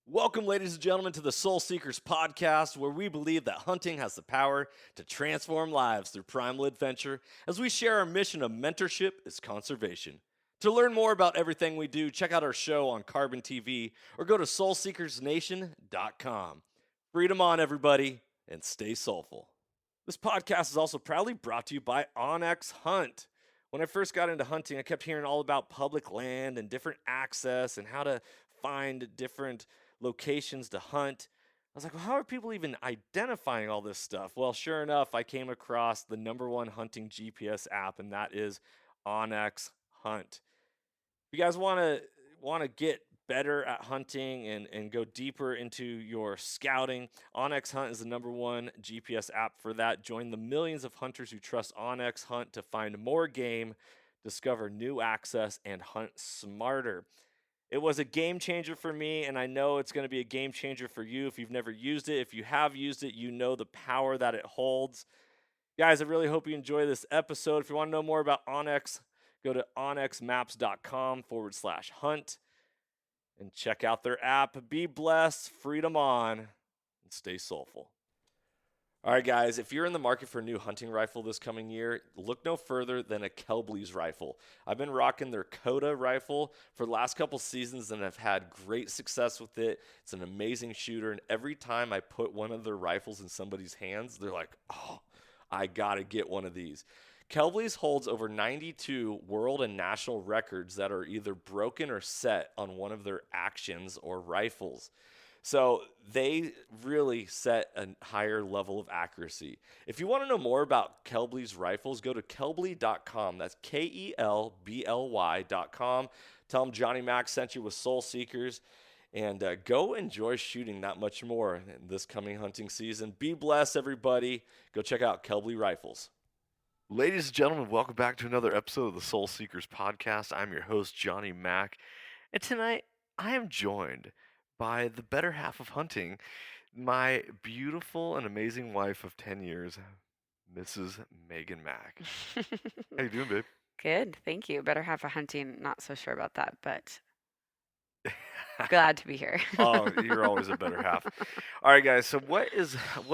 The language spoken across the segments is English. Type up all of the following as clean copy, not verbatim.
Welcome, ladies and gentlemen, to the Soul Seekers podcast, where we believe that hunting has the power to transform lives through primal adventure as we share our mission of mentorship is conservation. To learn more about everything we do, check out our show on Carbon TV or go to soulseekersnation.com. Freedom on, everybody, and stay soulful. This podcast is also proudly brought to you by Onyx Hunt. When I first got into hunting, I kept hearing all about public land and different access and how to find different locations to hunt. I was like, well, how are people even identifying all this stuff? Well, sure enough, I came across the number one hunting GPS app, and that is Onyx Hunt. If you guys want to get better at hunting and go deeper into your scouting, Onyx Hunt is the number one GPS app for that. Join the millions of hunters who trust Onyx Hunt to find more game, discover new access, and hunt smarter. It was a game changer for me, and I know it's going to be a game changer for you if you've never used it. If you have used it, you know the power that it holds. Guys, I really hope you enjoy this episode. If you want to know more about Onyx, go to onyxmaps.com/hunt and check out their app. Be blessed, freedom on, and stay soulful. All right, guys, if you're in the market for a new hunting rifle this coming year, look no further than a Kelbly's rifle. I've been rocking their Koda rifle for the last couple seasons, and I've had great success with it. It's an amazing shooter, and every time I put one of their rifles in somebody's hands, they're like, oh, I got to get one of these. Kelbly's holds over 92 world and national records that are either broken or set on one of their actions or rifles. So they really set a higher level of accuracy. If you want to know more about Kelbly's rifles, go to kelbly.com. That's KELBLY.com. Tell them Johnny Mack sent you with Soul Seekers. And go enjoy shooting that much more in this coming hunting season. Be blessed, everybody. Go check out Kelbly Rifles. Ladies and gentlemen, welcome back to another episode of the Soul Seekers podcast. I'm your host, Johnny Mack. And tonight, I am joined by the better half of hunting, my beautiful and amazing wife of 10 years, Mrs. Megan Mack. How you doing, babe? Good, thank you. Better half of hunting. Not so sure about that, but glad to be here. Oh, you're always a better half. All right, guys. So what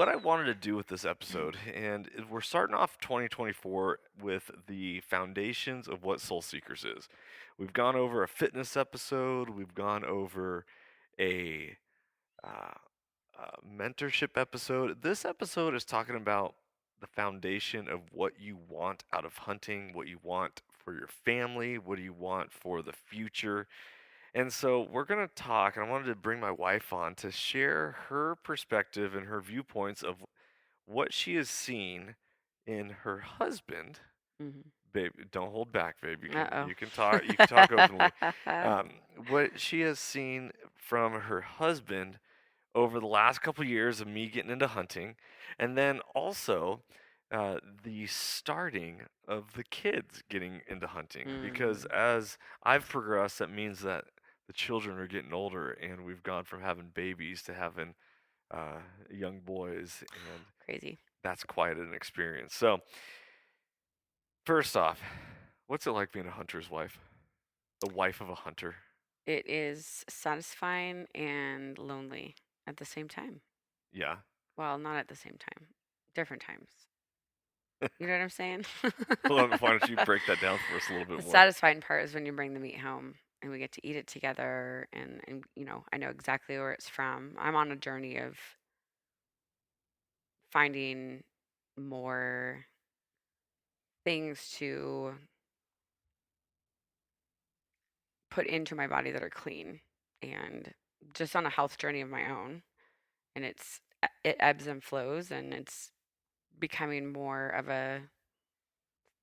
I wanted to do with this episode, and we're starting off 2024 with the foundations of what Soul Seekers is. We've gone over a fitness episode. We've gone over a mentorship episode. This episode is talking about the foundation of what you want out of hunting, what you want for your family, what do you want for the future. And so we're going to talk, and I wanted to bring my wife on to share her perspective and her viewpoints of what she has seen in her husband. Mhm. Babe, don't hold back, babe. Uh-oh. You can talk. You can talk openly. What she has seen from her husband over the last couple years of me getting into hunting, and then also the starting of the kids getting into hunting. Because as I've progressed, that means that the children are getting older, and we've gone from having babies to having young boys, and Crazy. that's quite an experience. So, first off, what's it like being a hunter's wife? The wife of a hunter? It is satisfying and lonely at the same time. Yeah. Well, not at the same time. Different times. You know what I'm saying? Well, why don't you break that down for us a little The bit more? satisfying part is when you bring the meat home and we get to eat it together and I know exactly where it's from. I'm on a journey of finding more things to put into my body that are clean and just on a health journey of my own. And it ebbs and flows, and it's becoming more of the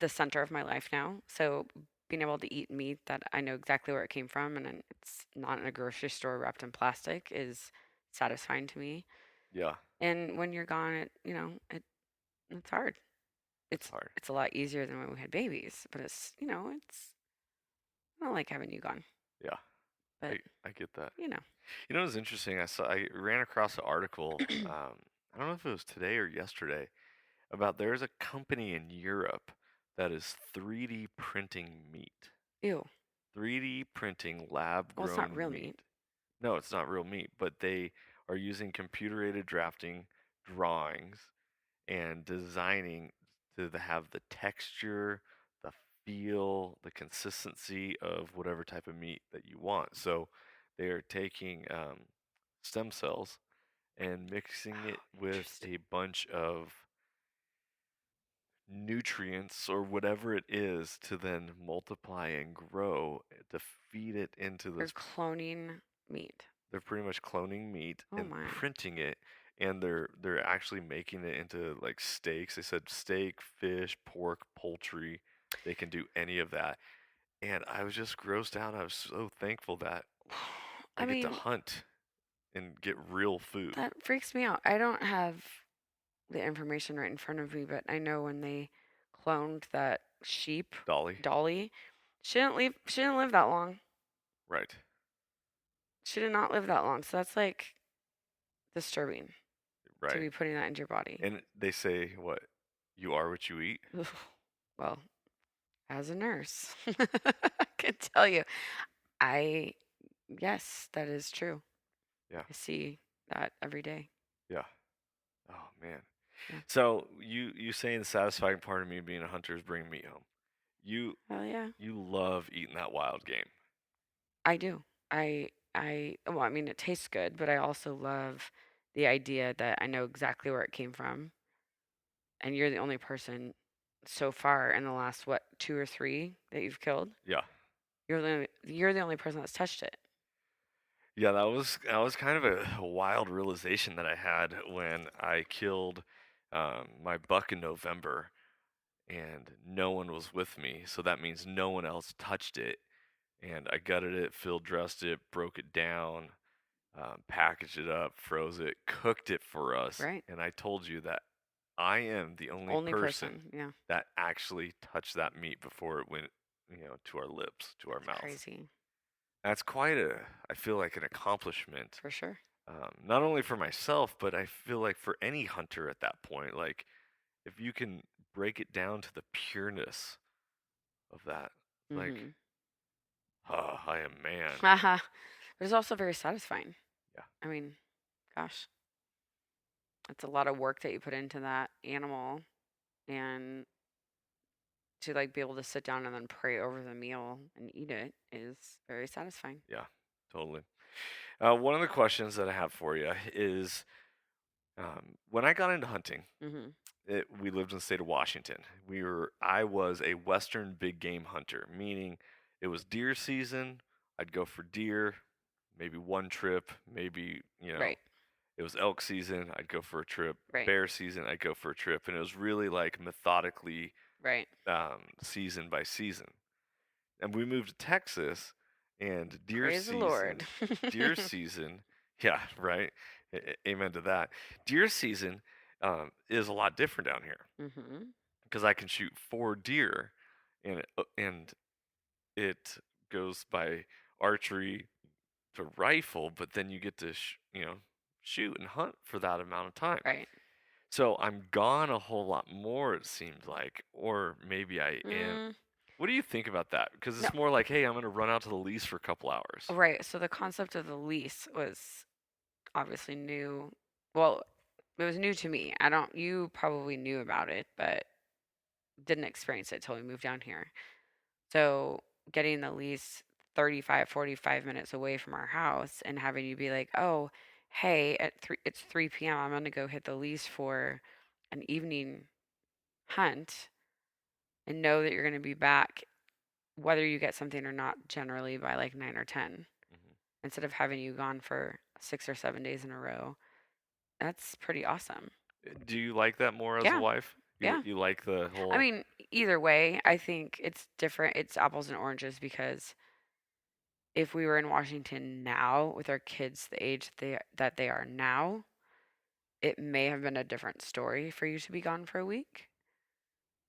center of my life now. So being able to eat meat that I know exactly where it came from and it's not in a grocery store wrapped in plastic is satisfying to me. Yeah. And when you're gone, it's hard. It's hard. It's a lot easier than when we had babies, but I don't like having you gone. Yeah. But I get that. you know. You know, it was interesting. I ran across an article. I don't know if it was today or yesterday about there's a company in Europe that is 3D printing meat. Ew. 3D printing lab grown Well, it's not real meat. No, it's not real meat, but they are using computer-aided drafting drawings and designing to have the texture, the feel, the consistency of whatever type of meat that you want. So they are taking stem cells and mixing it Oh, with interesting. a bunch of nutrients or whatever it is to then multiply and grow to feed it into They're this. cloning meat. They're pretty much cloning meat Oh and my. printing it, and they're actually making it into like steaks. They said steak, fish, pork, poultry. They can do any of that. And I was just grossed out. I was so thankful that I I get to mean, hunt and get real food. that freaks me out. I don't have the information right in front of me, but I know when they cloned that sheep, Dolly. Dolly, she didn't live that long. Right. She did not live that long. So that's like disturbing to Right. be putting that into your body. And they say what? You are what you eat. Well, as a nurse, I can tell you, I, yes, that is true. Yeah. I see that every day. Yeah. Oh man. Yeah. So you saying the satisfying part of me being a hunter is bringing meat home. You Hell yeah. you love eating that wild game. I do. Well, I mean, it tastes good, but I also love the idea that I know exactly where it came from. And you're the only person so far in the last, what, two or three that you've killed? Yeah. You're the only person that's touched it. Yeah, that was kind of a wild realization that I had when I killed my buck in November, and no one was with me, so that means no one else touched it. And I gutted it, field dressed it, broke it down, packaged it up, froze it, cooked it for us, Right? and I told you that I am the only Only person person. Yeah. that actually touched that meat before it went, to our lips, to our It's mouths. crazy. That's quite I feel like an accomplishment, For sure. not only for myself, but I feel like for any hunter at that point. Like, if you can break it down to the pureness of that, like, Mm-hmm. I am man. Haha. But it's also very satisfying. Yeah. I mean, gosh, it's a lot of work that you put into that animal, and to like be able to sit down and then pray over the meal and eat it is very satisfying. Yeah, totally. One of the questions that I have for you is, when I got into hunting, Mm-hmm. we lived in the state of Washington. I was a Western big game hunter, meaning it was deer season. I'd go for deer, maybe one trip, maybe, Right. it was elk season. I'd go for a trip. Right. Bear season, I'd go for a trip. And it was really like methodically, Right. season by season. And we moved to Texas, and Praise the Lord. deer season, yeah, right. Amen to that. Deer season is a lot different down here Mm-hmm. because I can shoot 4 deer, and it goes by archery to rifle, but then you get to shoot and hunt for that amount of time. Right. So I'm gone a whole lot more, it seems like, or maybe I am. Mm, What do you think about that? Because no. it's more like, hey, I'm going to run out to the lease for a couple hours. Right. So the concept of the lease was obviously new. Well, it was new to me. You probably knew about it, but didn't experience it till we moved down here. So getting the lease 35, 45 minutes away from our house and having you be like, oh, hey, it's 3 p.m. I'm going to go hit the lease for an evening hunt and know that you're going to be back, whether you get something or not, generally by like 9 or 10, Mhm. instead of having you gone for 6 or 7 days in a row. That's pretty awesome. Do you like that more as a Yeah. wife? Yeah. You like the whole. I mean, either way, I think it's different. It's apples and oranges because if we were in Washington now with our kids the age that they are now, it may have been a different story for you to be gone for a week.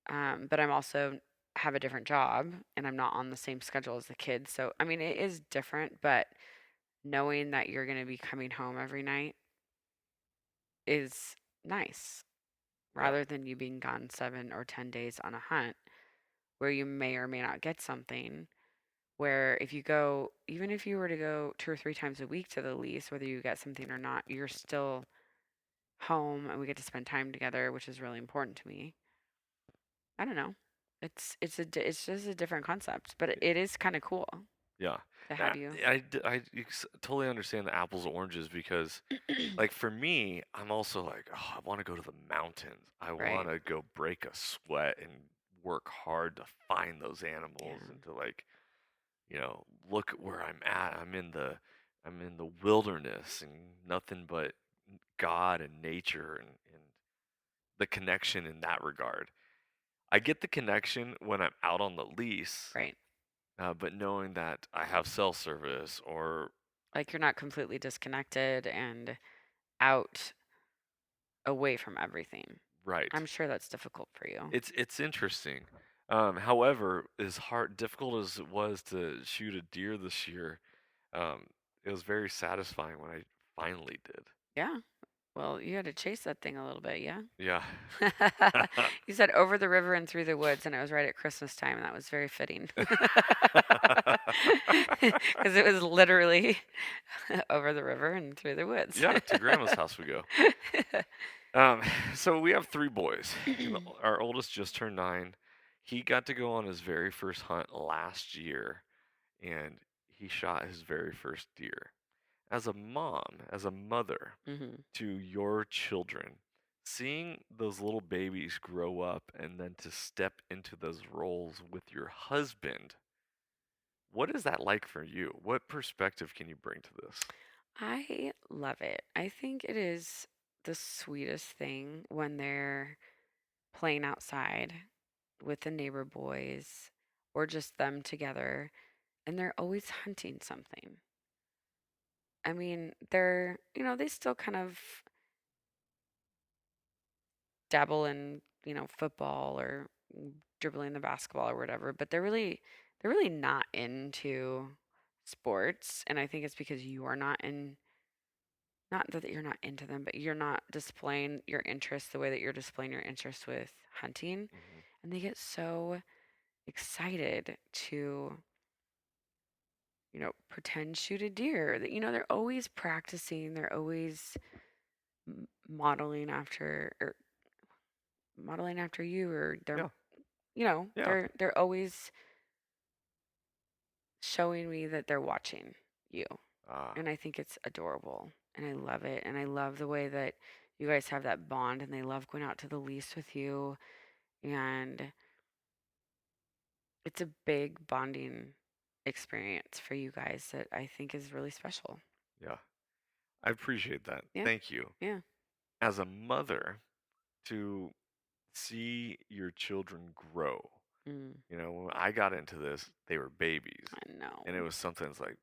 But I'm also have a different job and I'm not on the same schedule as the kids. So, I mean, it is different, but knowing that you're going to be coming home every night is nice Yeah. rather than you being gone 7 or 10 days on a hunt where you may or may not get something. where if you go, even if you were to go 2 or 3 times a week to the lease, whether you get something or not, you're still home and we get to spend time together, which is really important to me. I don't know. It's just a different concept, but it is kind of cool Yeah. to have you. Totally understand the apples and oranges because, like, for me, I'm also like, oh, I want to go to the mountains. I Right. want to go break a sweat and work hard to find those animals Yeah. and to, like, look at where I'm at. I'm in the wilderness and nothing but God and nature and the connection in that regard. I get the connection when I'm out on the lease, Right. but knowing that I have cell service or Like you're not completely disconnected and out away from everything. right, I'm sure that's difficult for you. it's interesting. However, as hard difficult as it was to shoot a deer this year, um, it was very satisfying when I finally did. Yeah. Well, you had to chase that thing a little bit, yeah? Yeah. You said over the river and through the woods, and it was right at Christmas time, and that was very fitting. Because it was literally over the river and through the woods. Yeah, to grandma's house we go. Um, so we have three boys. Our oldest just turned 9. He got to go on his very first hunt last year, and he shot his very first deer. As a mom, as a mother Hmm. to your children, seeing those little babies grow up and then to step into those roles with your husband, what is that like for you? What perspective can you bring to this? I love it. I think it is the sweetest thing when they're playing outside with the neighbor boys or just them together, and they're always hunting something. I mean, they still kind of dabble in, football or dribbling the basketball or whatever, but they're really not into sports, and I think it's because you are not that you're not into them, but you're not displaying your interest the way that you're displaying your interest with hunting, Hmm. and they get so excited to pretend shoot a deer. That they're always practicing, they're always modeling after you, or they're Yeah, you know yeah. they're always showing me that they're watching you, Ah, and I think it's adorable, and I love it, and I love the way that you guys have that bond, and they love going out to the lease with you, and it's a big bonding experience for you guys that I think is really special. yeah. I appreciate that. Yeah. Thank you. Yeah. As a mother, to see your children grow. Mm, When I got into this, they were babies. I And it know. was something that's like,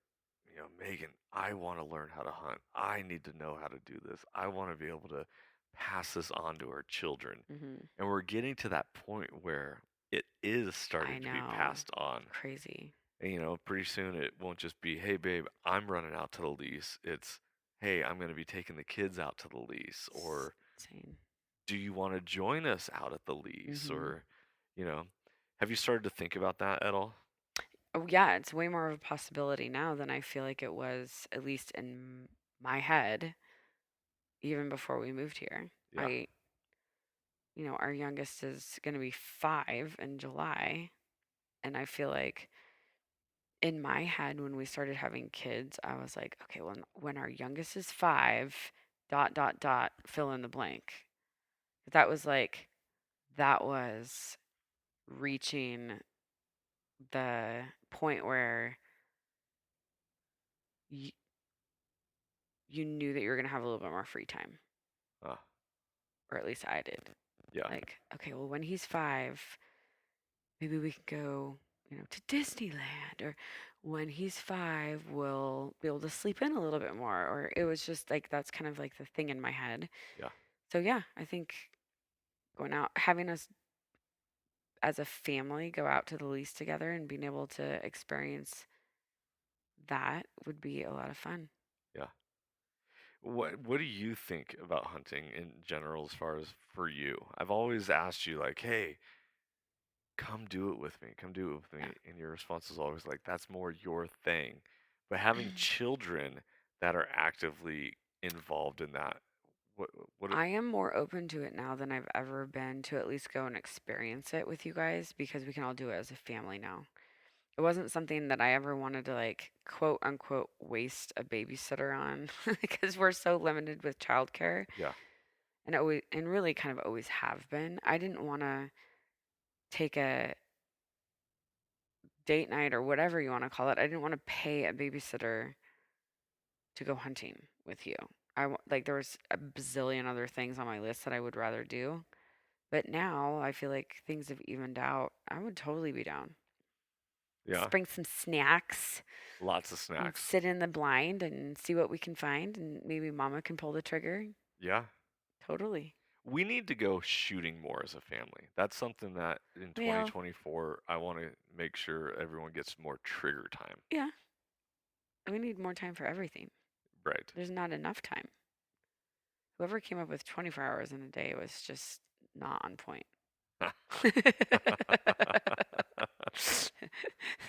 Megan, I want to learn how to hunt. I need to know how to do this. I want to be able to pass this on to our children. Hmm. And we're getting to that point where it is I starting to be know. passed on. Crazy. And, pretty soon it won't just be, hey, babe, I'm running out to the lease. It's, hey, I'm going to be taking the kids out to the lease. It's Or insane. do you want to join us out at the lease? Hmm. Or, you know, have you started to think about that at all? Oh, yeah, it's way more of a possibility now than I feel like it was, at least in my head, even before we moved here. Yeah. Our youngest is going to be 5 in July, and I feel like in my head when we started having kids, I was like, okay, well, when our youngest is 5, dot, dot, dot, fill in the blank. That was like, that was reaching the point where you, you knew that you were going to have a little bit more free time, Ah, or at least I did. yeah. Like, okay, well, when he's 5, maybe we can go, to Disneyland, or when he's 5, we'll be able to sleep in a little bit more. Or it was just like, that's kind of like the thing in my head. Yeah. So, yeah, I think going out, having us as a family go out to the lease together and being able to experience that would be a lot of fun. Yeah. What do you think about hunting in general as far as for you? I've always asked you like, hey, come do it with me. Come do it with me. Yeah. And your response is always like, that's more your thing. But having children that are actively involved in that, what, what, I am more open to it now than I've ever been to at least go and experience it with you guys because we can all do it as a family now. It wasn't something that I ever wanted to like quote unquote waste a babysitter on because we're so limited with childcare yeah, and always and really kind of always have been. I didn't want to take a date night or whatever you want to call it. I didn't want to pay a babysitter to go hunting with you. Like there was a bazillion other things on my list that I would rather do. But now I feel like things have evened out. I would totally be down. yeah, Bring some snacks lots of and snacks. sit in the blind and see what we can find, and maybe Mama can pull the trigger. Yeah. Totally. We need to go shooting more as a family. That's something that in Well, 2024, I want to make sure everyone gets more trigger time. yeah, we need more time for everything. Right. There's not enough time. Whoever came up with 24 hours in a day was just not on point.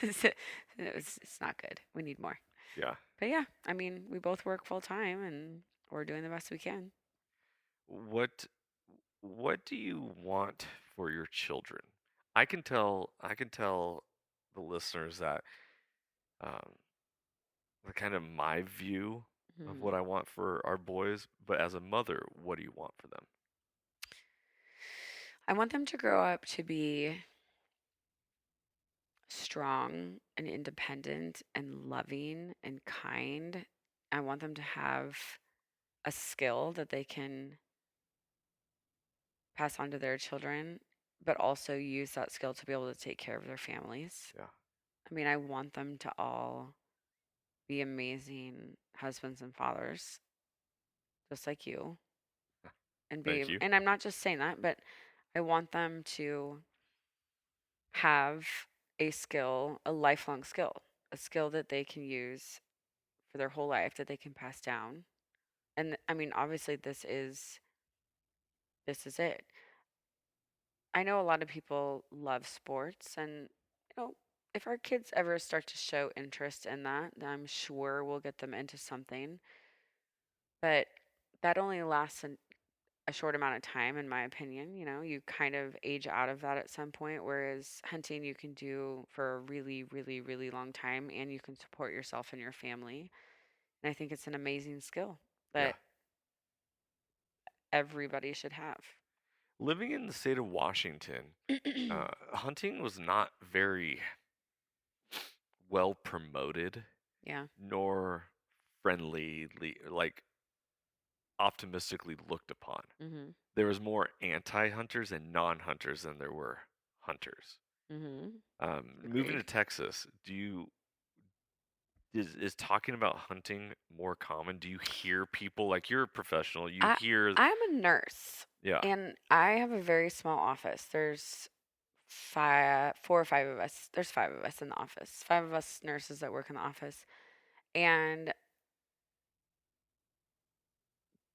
It's not good. We need more. Yeah. But yeah, I mean, we both work full time and we're doing the best we can. What what do you want for your children? I can tell the listeners that um, the kind of my view of what Mhm. I want for our boys, but as a mother, what do you want for them? I want them to grow up to be strong and independent and loving and kind. I want them to have a skill that they can pass on to their children, but also use that skill to be able to take care of their families. Yeah. I mean, I want them to all be amazing husbands and fathers, just like you. Thank you. And I'm not just saying that, but I want them to have a skill, a lifelong skill, a skill that they can use for their whole life that they can pass down. And I mean, obviously this is it. I know a lot of people love sports and if our kids ever start to show interest in that, then I'm sure we'll get them into something. But that only lasts a short amount of time, in my opinion. You kind of age out of that at some point, whereas hunting you can do for a really, really, really long time and you can support yourself and your family. And I think it's an amazing skill Yeah. that everybody should have. Living in the state of Washington, hunting was not very well promoted, Yeah. nor friendly, like optimistically looked upon. Mhm. There was more anti-hunters and non-hunters than there were hunters. Mhm. Moving to Agreed. Texas, is talking about hunting more common? Do you hear people like you're a professional? You I hear, I'm a nurse yeah, and I have a very small office. There's four or five of us. There's five of us in the office. Five of us nurses that work in the office. And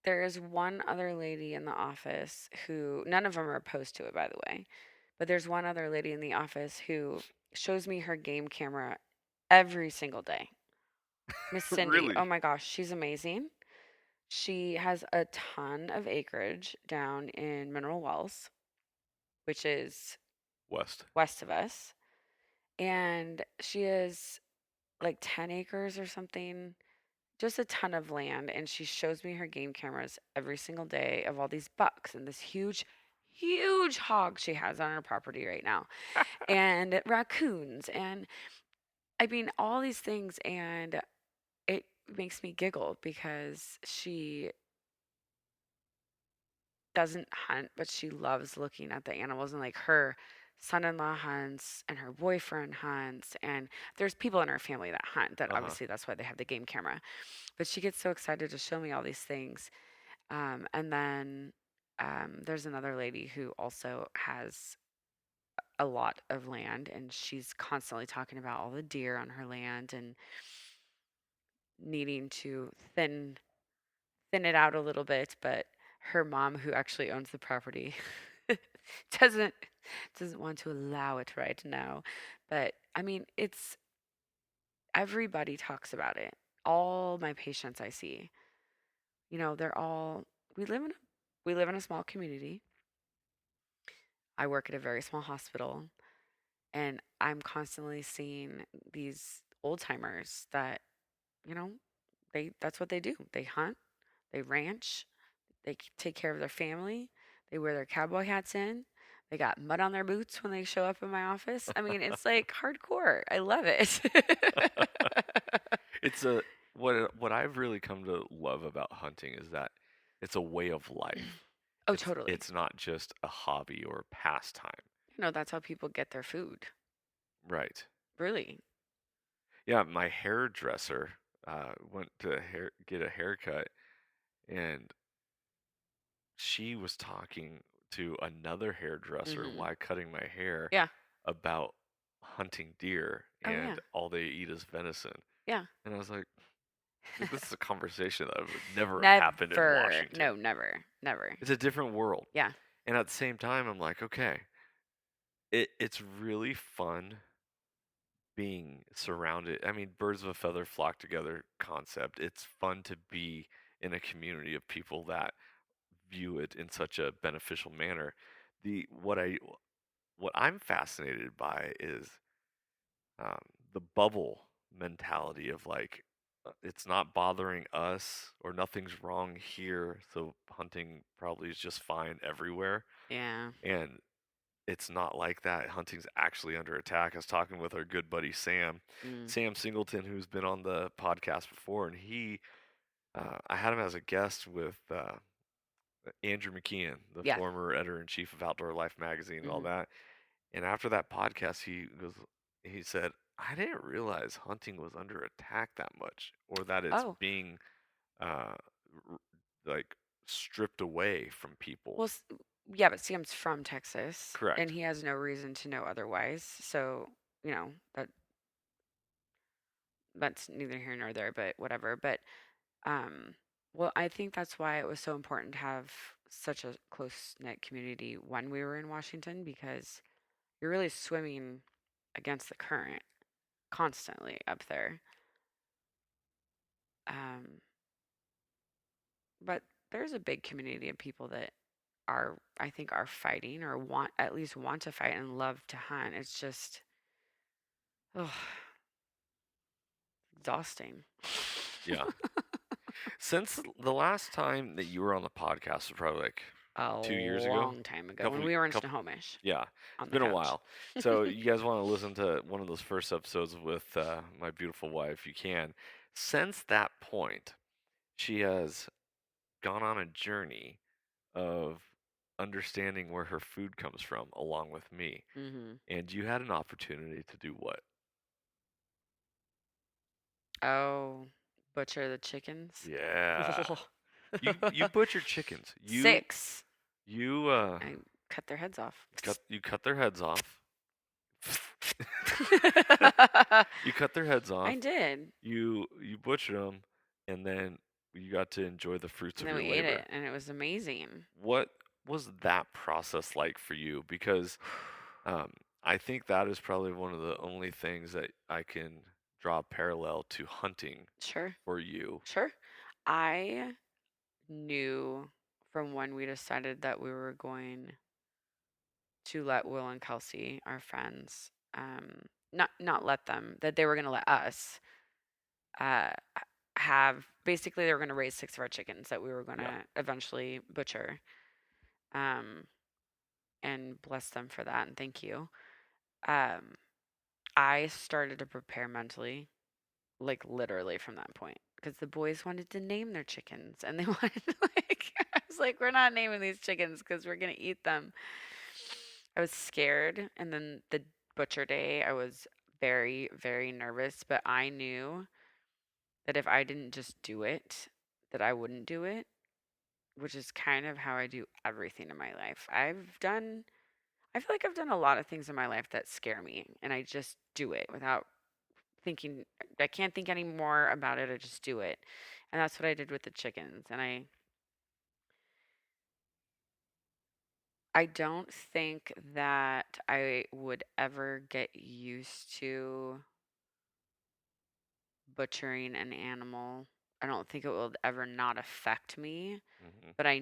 there is one other lady in the office who none of them are opposed to it, by the way. But there's one other lady in the office who shows me her game camera every single day. Miss Cindy. Oh really my gosh, she's amazing. She has a ton of acreage down in Mineral Wells, which is West. west of us. And she has like 10 acres or something, just a ton of land. And she shows me her game cameras every single day of all these bucks and this huge, huge hog she has on her property right now, and raccoons. And I mean, all these things. And it makes me giggle because she doesn't hunt, but she loves looking at the animals. And like her son-in-law hunts and her boyfriend hunts, and there's people in her family that hunt, that Uh-huh. obviously that's why they have the game camera. But she gets so excited to show me all these things. And then there's another lady who also has a lot of land, and she's constantly talking about all the deer on her land and needing to thin it out a little bit. But her mom, who actually owns the property, doesn't. doesn't want to allow it right now. But I mean, it's everybody talks about it. All my patients I see, they're all we live in a we live in a small community. I work at a very small hospital, and I'm constantly seeing these old timers that, you know, that's what they do. They hunt, they ranch, they take care of their family, they wear their cowboy hats in. They got mud on their boots when they show up in my office. I mean, it's like hardcore. I love it. It's a what I've really come to love about hunting is that it's a way of life. Oh, It's totally. it's not just a hobby or a pastime. That's how people get their food. Right. Really. Yeah, my hairdresser went to get a haircut, and she was talking to another hairdresser Mhm. while cutting my hair Yeah. about hunting deer, Oh, yeah. and all they eat is venison. Yeah. And I was like, this is a conversation that would never have happened in Never. Washington. No, never. Never. It's a different world. Yeah. And at the same time, I'm like, okay, it's really fun being surrounded. I mean, birds of a feather flock together concept. It's fun to be in a community of people that view it in such a beneficial manner. The what I'm fascinated by is um, the bubble mentality of like it's not bothering us or nothing's wrong here, so hunting probably is just fine everywhere. Yeah. And it's not like that. Hunting's actually under attack. I was talking with our good buddy Mm. Sam Singleton, who's been on the podcast before, and I had him as a guest with Andrew McKeon, the Yeah. former editor in chief of Outdoor Life magazine, and all Mhm. that. And after that podcast, he said, "I didn't realize hunting was under attack that much, or that it's Oh. being uh, r- like stripped away from people." Well, yeah, but Sam's from Texas, and Correct. he has no reason to know otherwise. So, that's neither here nor there, but whatever. But um well, I think that's why it was so important to have such a close-knit community when we were in Washington, because you're really swimming against the current constantly up there. Um but there's a big community of people that I think are fighting, or at least want to fight and love to hunt. It's just, oh, exhausting. Yeah. Since the last time that you were on the podcast was probably like A 2 years ago, long time ago when couple, we were in couple, Snohomish yeah, on it's the been a couch. while. So you guys want to listen to one of those first episodes with my beautiful wife, you can. Since that point, she has gone on a journey of understanding where her food comes from, along with me. Hmm. And you had an opportunity to do what? Oh, butcher the chickens. Yeah, Oh. you butchered chickens. You 6. you I cut their heads off. you cut their heads off. You cut their heads I off. did. You butchered them, and then you got to enjoy the fruits And of then your we ate labor. it, and it was amazing. What was that process like for you? Because um, I think that is probably one of the only things that I can draw a parallel to hunting Sure, for you. sure. I knew from when we decided that we were going to let Will and Kelsey, our friends, not let them, that they were going to let us uh, have, basically they were going to raise 6 of our chickens that we were going Yeah, to eventually butcher, um, and bless them for that, and thank you. Um, I started to prepare mentally, like literally from that point, because the boys wanted to name their chickens, and they wanted like, I was like, we're not naming these chickens because we're gonna eat them. I was scared, and then the butcher day, I was very, very nervous, but I knew that if I didn't just do it, that I wouldn't do it, which is kind of how I do everything in my life. I feel like I've done a lot of things in my life that scare me, and I just do it without thinking. I can't think any more about it. I just do it. And that's what I did with the chickens. And I don't think that I would ever get used to butchering an animal. I don't think it will ever not affect me, Hmm. but I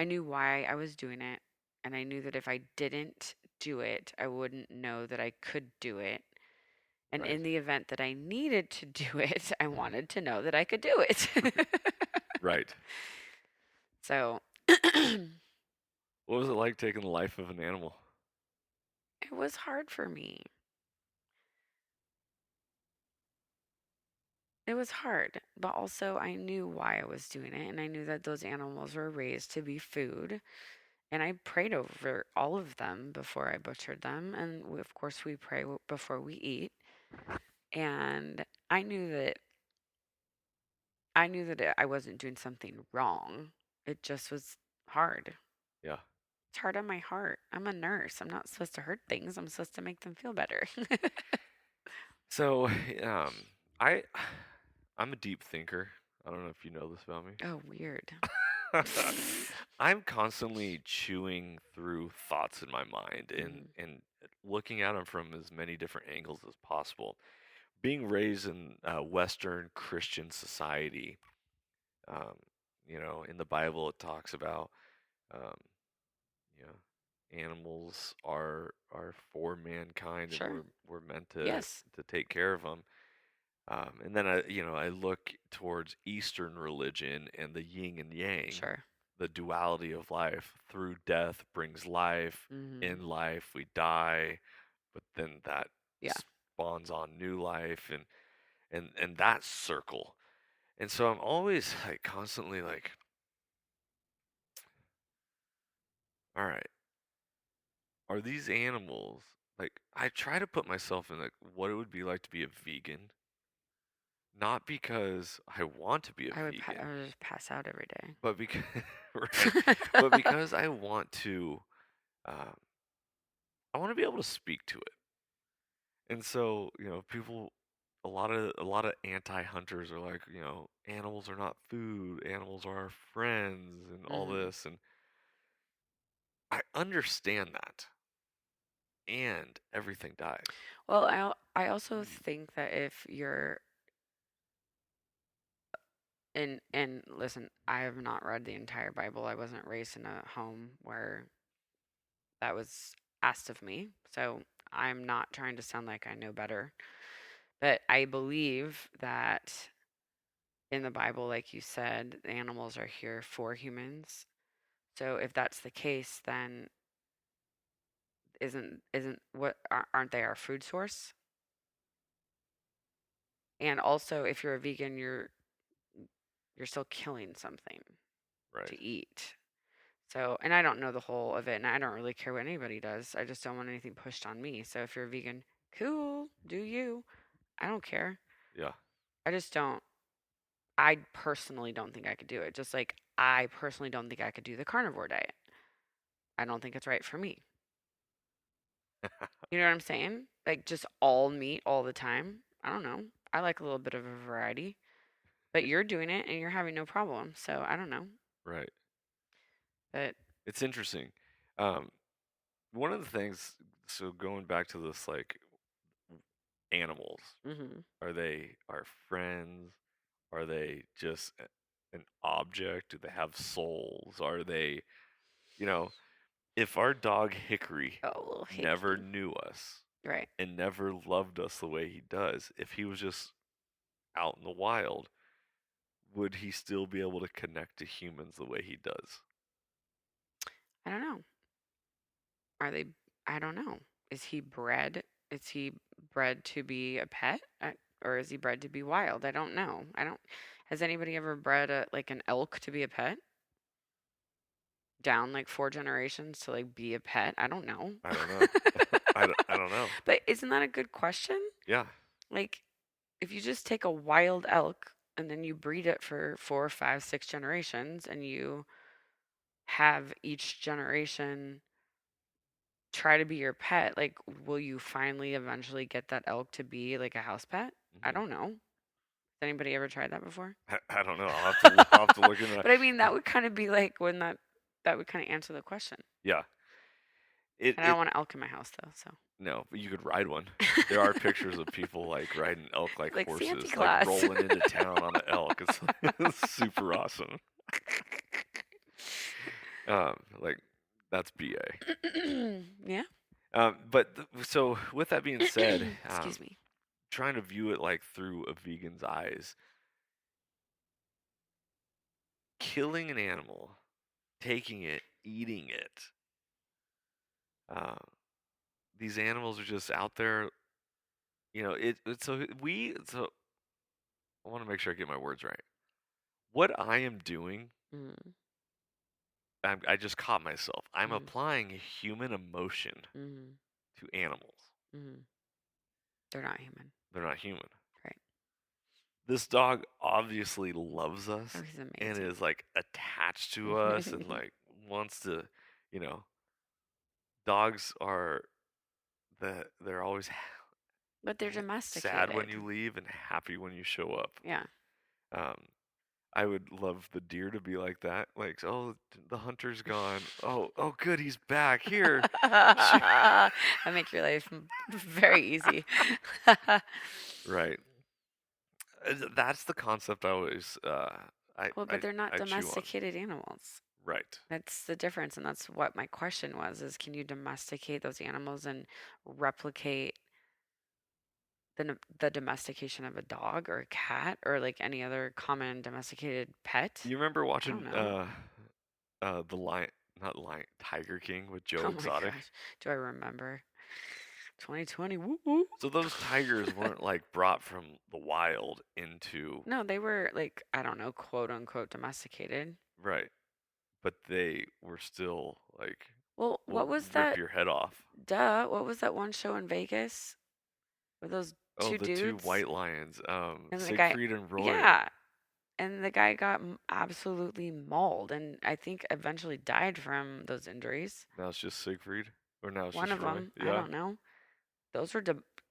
knew why I was doing it, and I knew that if I didn't do it, I wouldn't know that I could do it. And Right. in the event that I needed to do it, I wanted to know that I could do it. Right. So What was it like taking the life of an animal? it was hard for me. It was hard, but also I knew why I was doing it, and I knew that those animals were raised to be food. And I prayed over all of them before I butchered them. And of course, we pray before we eat. And I knew that I wasn't doing something wrong. It just was hard. Yeah. It's hard on my heart. I'm a nurse. I'm not supposed to hurt things. I'm supposed to make them feel better. So, I I'm a deep thinker. I don't know if you know this about me. Oh, weird. I'm constantly chewing through thoughts in my mind and Mm, looking at them from as many different angles as possible. Being raised in Western Christian society, um, in the Bible it talks about, um, you know, animals are for mankind, and sure. we're meant to Yes. take care of them. And then I look towards Eastern religion and the yin and yang, Sure. the duality of life. Through death brings life. Hmm. In life we die, but then that Yeah. spawns on new life, and that circle. And so I'm always like constantly like, all right, are these animals like I try to put myself in like what it would be like to be a vegan, not because I want to be a I vegan, would just pass out every but because right, day. but because I want to, um, I want to be able to speak to it. And so, people, a lot of anti-hunters are like, animals are not food, animals are our friends, and all Hmm. this, and I understand that, and everything dies. Well, I also think that if you're and listen, I have not read the entire Bible. I wasn't raised in a home where that was asked of me. So I'm not trying to sound like I know better. But I believe that in the Bible, like you said, the animals are here for humans. So if that's the case, then isn't aren't they our food source? And also, if you're a vegan, you're still killing something Right. to eat. So, and I don't know the whole of it, and I don't really care what anybody does. I just don't want anything pushed on me. So if you're a vegan, cool, do you. I don't care. Yeah. I just don't. I personally don't think I could do it. Just like I personally don't think I could do the carnivore diet. I don't think it's right for me. You know what I'm saying? Like just all meat all the time. I don't know. I like a little bit of a variety. But you're doing it and you're having no problem. So I don't know. Right. But It's interesting. Um, One of the things, so going back to this, like, animals, mhm. are they our friends? Are they just an object? Do they have souls? Are they, you know, if our dog Hickory Oh, little never hickey. knew us Right. and never loved us the way he does, if he was just out in the wild, would he still be able to connect to humans the way he does? I don't know. Are they I don't know. Is he bred? Is he bred to be a pet? Or is he bred to be wild? I don't know. I don't Has anybody ever bred a like an elk to be a pet? Down like 4 generations to like be a pet? I don't know. I don't know. I don't know. But isn't that a good question? Yeah. Like if you just take a wild elk and then you breed it for 4, 5, 6 generations and you have each generation try to be your pet, like, will you finally eventually get that elk to be like a house pet? I Hmm. don't know. anybody ever tried that before? I don't know. I'll have to look into that. But I mean, that would kind of be like when that would kind of answer the question. Yeah. And I don't want an elk in my house though, so. No, but you could ride one. There are pictures of people like riding elk like Like horses, Santa like Claus. rolling into town on an elk. It's super awesome. Like that's BA. Yeah. So with that being said, Excuse me. trying to view it like through a vegan's eyes, killing an animal, taking it, eating it. These animals are just out there. You know, so I want to make sure I get my words right. What I am doing, Mm. I just caught myself. I'm Mhm. applying human emotion Mhm. to animals. Mhm. They're not human. They're not human. Right. This dog obviously loves us Oh, he's and amazing. is like attached to us and like wants to, you know, dogs are they're always But they're sad domesticated. when you leave and happy when you show up. Yeah. Um, I would love the deer to be like that. Like, oh, the hunter's gone. Oh, good, he's back here. I make your life very easy. Right. That's the concept I always Well, but they're not I chew on. domesticated animals. Right. That's the difference, and that's what my question was: is can you domesticate those animals and replicate the domestication of a dog or a cat or like any other common domesticated pet? You remember I don't watching know. the lion, not lion, Tiger King with Joe Oh my Exotic? gosh, do I remember? 2020. Woo woo. So those tigers weren't like brought from the wild into No, they were like, I don't know, quote unquote domesticated. right, but they were still like Well, what will was rip that? your head off. Duh, what was that one show in Vegas with those Oh, two the two dudes? white lions, And the guy, Siegfried and Roy. yeah, and the guy got absolutely mauled and I think eventually died from those injuries. Now it's just Siegfried, or now it's One just of Roy. them, I Yeah, don't know. Those were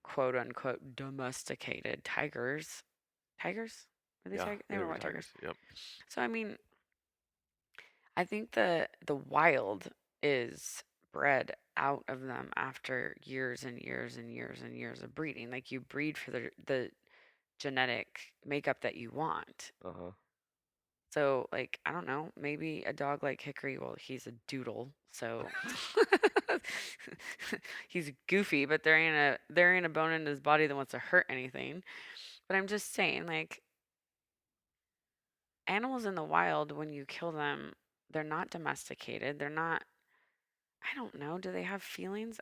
quote unquote domesticated tigers. Tigers? Were they yeah, tigers? They they were were white tigers. tigers. Yep. So I mean, I think the wild is bred out of them after years and years and years and years of breeding. Like you breed for the genetic makeup that you want. Uh huh. So like I don't know, maybe a dog like Hickory, well, he's a doodle, so he's goofy, but there ain't a bone in his body that wants to hurt anything. But I'm just saying, like animals in the wild, when you kill them, they're not domesticated. They're not. I don't know. Do they have feelings?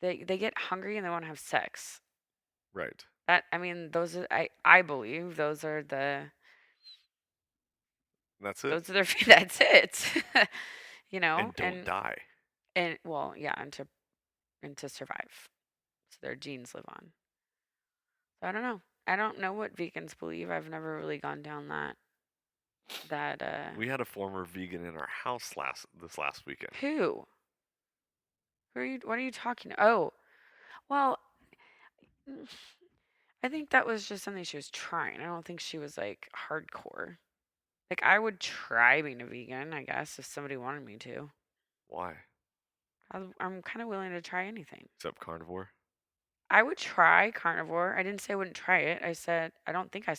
They get hungry and they want to have sex. Right. That I mean, those are I believe those are That's it. those are their that's it. You know, And don't die. and well, yeah, and to survive, so their genes live on. So I don't know. I don't know what vegans believe. I've never really gone down that. We had a former vegan in our house this last weekend. Who? Who are you? What are you talking? Oh, well, I think that was just something she was trying. I don't think she was like hardcore. Like I would try being a vegan, I guess, if somebody wanted me to. Why? I'm kind of willing to try anything. Except carnivore. I would try carnivore. I didn't say I wouldn't try it. I said I don't think I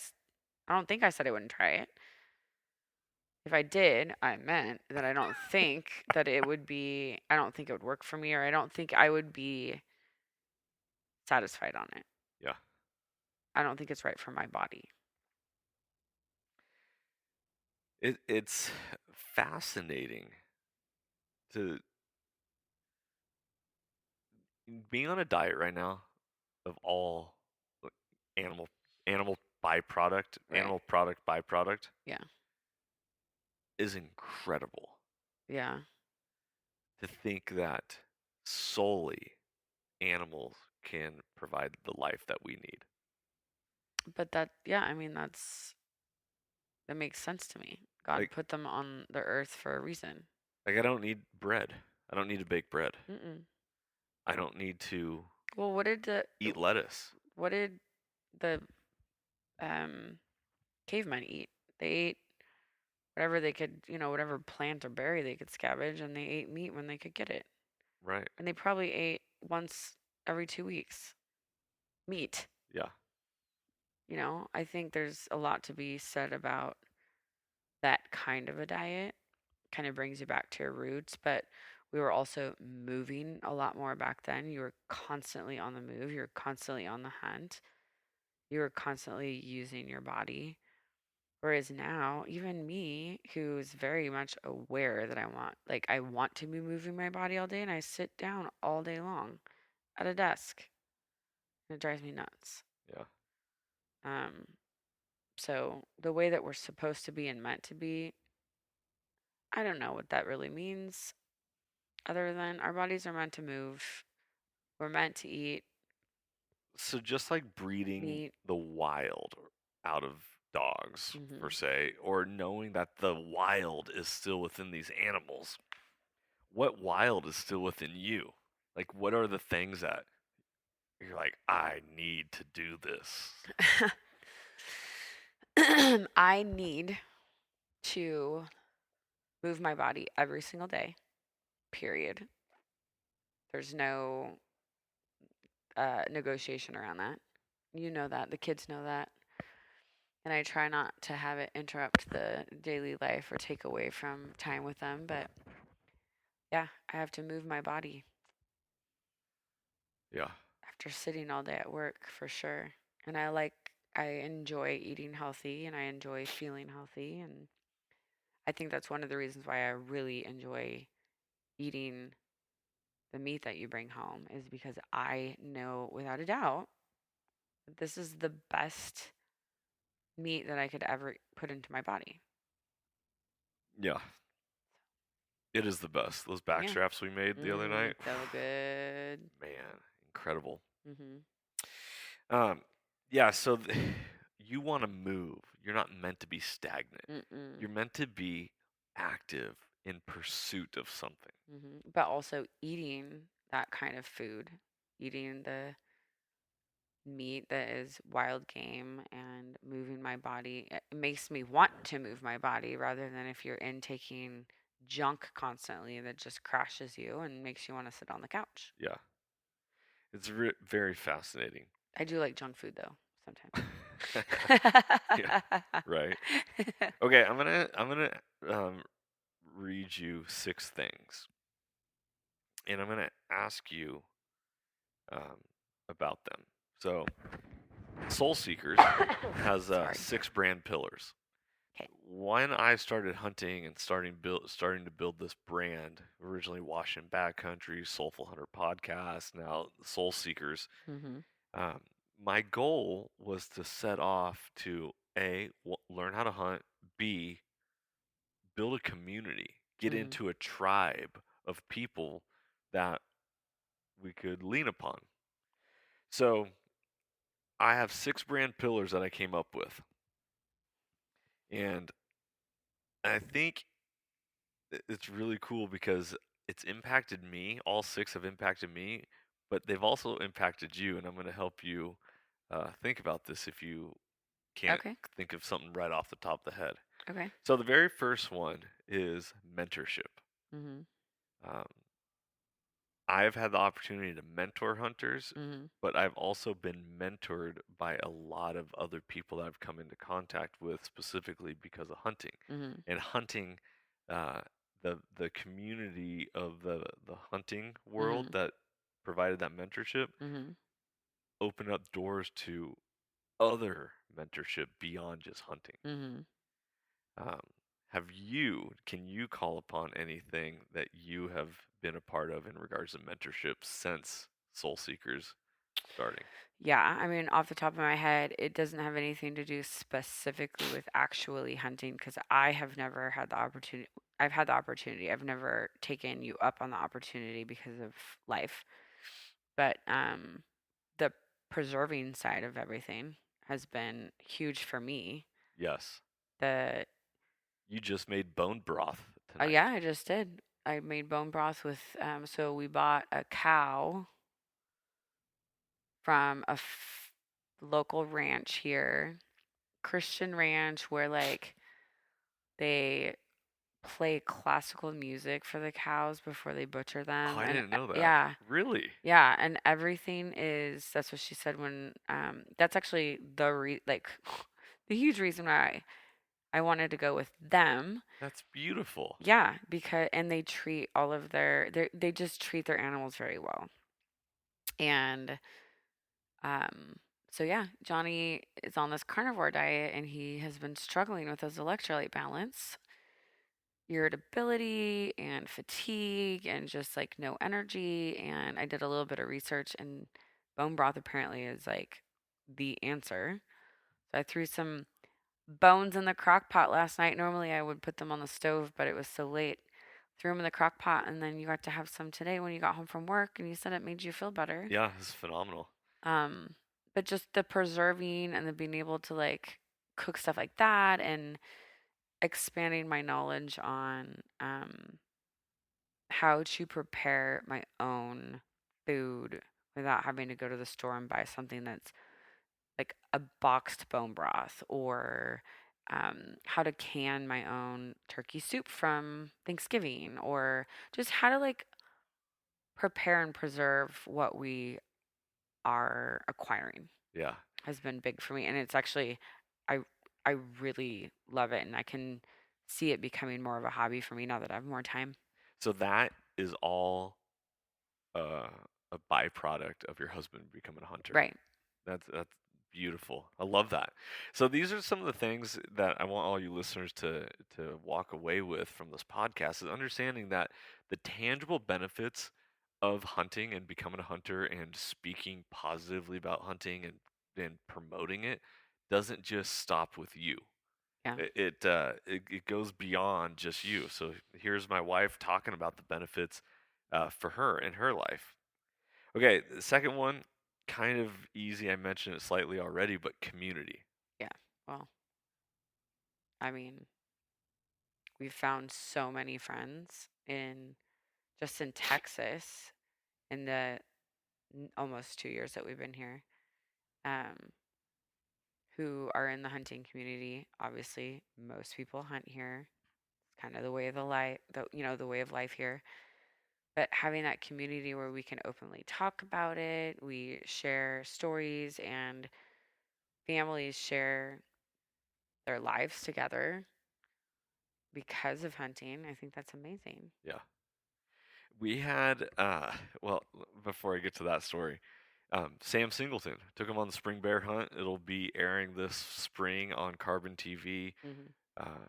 don't think I said I wouldn't try it. If I did, I meant that I don't think that it would be. I don't think it would work for me, or I don't think I would be satisfied on it. Yeah. I don't think it's right for my body. It's fascinating to being on a diet right now of all like, animal byproduct, Right. animal product byproduct. Yeah. Is incredible. Yeah. To think that solely animals can provide the life that we need. But yeah, I mean, that makes sense to me. God Like, put them on the earth for a reason. I don't need bread. I don't need to bake bread. Mm-mm. I don't need to Well, eat lettuce. what did the um, cavemen eat. They ate whatever they could, whatever plant or berry they could scavenge, and they ate meat when they could get it. Right. And they probably ate once every 2 weeks meat. Yeah. I think there's a lot to be said about that kind of a diet. Kind of brings you back to your roots, but we were also moving a lot more back then. You were constantly on the move, you were constantly on the hunt, you were constantly using your body. Whereas now, even me, who's very much aware that I want to be moving my body all day, and I sit down all day long at a desk, and it drives me nuts. Yeah. Um, so the way that we're supposed to be and meant to be, I don't know what that really means, other than our bodies are meant to move. We're meant to eat So just like breeding meat. the wild out of dogs, per Hmm. se, or knowing that the wild is still within these animals, what wild is still within you? Like, what are the things that you're like, I need to do this? I need to move my body every single day, period. There's no negotiation around that. You know that. The kids know that. And I try not to have it interrupt the daily life or take away from time with them. But yeah, I have to move my body Yeah. after sitting all day at work for sure. And I enjoy eating healthy and I enjoy feeling healthy. And I think that's one of the reasons why I really enjoy eating the meat that you bring home, is because I know without a doubt that this is the best meat that I could ever put into my body. Yeah. It is the best. Those back Yeah. straps we made the other night, So good. man, incredible. Mhm. Um, yeah, so you want to move. You're not meant to be stagnant. Mm-mm. You're meant to be active in pursuit of something. But also eating that kind of food, eating the meat that is wild game and moving my body, it makes me want to move my body rather than if you're intaking junk constantly that just crashes you and makes you want to sit on the couch. Yeah, it's very fascinating. I do like junk food though, Yeah, sometimes. right. Okay, I'm gonna um, read you 6 things, and I'm gonna ask you um, about them. So, Soul Seekers has Sorry. 6 brand pillars. Okay. When I started hunting and starting to build this brand, originally Washington Backcountry, Soulful Hunter Podcast, now Soul Seekers, Mm-hmm. um, my goal was to set off to learn how to hunt, B, build a community, get Mm-hmm. into a tribe of people that we could lean upon. So I have 6 brand pillars that I came up with, and I think it's really cool because it's impacted me. All 6 have impacted me, but they've also impacted you, and I'm going to help you think about this if you can't Okay. think of something right off the top of the head. Okay. So the very first one is mentorship. Mm-hmm. Um, I've had the opportunity to mentor hunters, Mm-hmm. but I've also been mentored by a lot of other people that I've come into contact with specifically because of hunting. Mm-hmm. And hunting, uh, the community of the hunting world Mm-hmm. that provided that mentorship Mm-hmm. opened up doors to other mentorship beyond just hunting. Mm-hmm. Um, can you call upon anything that you have been a part of in regards to mentorship since Soul Seekers starting? Yeah, I mean, off the top of my head, it doesn't have anything to do specifically with actually hunting because I have never had the opportunity. I've had the opportunity. I've never taken you up on the opportunity because of life. But the preserving side of everything has been huge for me. Yes. The You just made bone broth Oh tonight. yeah, I just did. I made bone broth with so we bought a cow from a local ranch here. Christian ranch where like they play classical music for the cows before they butcher Oh, them. I And didn't know that. yeah, Really? yeah, and everything is that's what she said when that's actually like the huge reason why I wanted to go with them. That's beautiful. Yeah, because and they treat all of they just treat their animals very well. And um so yeah, Johnny is on this carnivore diet and he has been struggling with his electrolyte balance, irritability and fatigue and just like no energy. And I did a little bit of research and bone broth apparently is like the answer. So I threw some bones in the crock pot last night. Normally I would put them on the stove, but it was so late. Threw them in the crock pot, and then you got to have some today when you got home from work, and you said it made you feel better. Yeah, it's phenomenal. Um, but just the preserving and the being able to like cook stuff like that and expanding my knowledge on how to prepare my own food without having to go to the store and buy something that's like a boxed bone broth or how to can my own turkey soup from Thanksgiving or just how to like prepare and preserve what we are acquiring Yeah. has been big for me. And it's actually, I, I really love it. And I can see it becoming more of a hobby for me now that I have more time. So that is all uh, a byproduct of your husband becoming a hunter. Right. That's beautiful. I love that. So these are some of the things that I want all you listeners to walk away with from this podcast is understanding that the tangible benefits of hunting and becoming a hunter and speaking positively about hunting and promoting it doesn't just stop with you. Yeah. It goes beyond just you. So here's my wife talking about the benefits for her in her life. Okay, the second one, kind of easy. I mentioned it slightly already, but community. Yeah. Well, I mean, we've found so many friends in just in Texas in the almost 2 years that we've been here, um, who are in the hunting community. Obviously, most people hunt here. It's kind of the way of the life, the way of life here. But having that community where we can openly talk about it, we share stories, and families share their lives together because of hunting. I think that's amazing. Yeah. We had, well, before I get to that story, Sam Singleton took him on the spring bear hunt. It'll be airing this spring on Carbon TV. Hmm. Uh,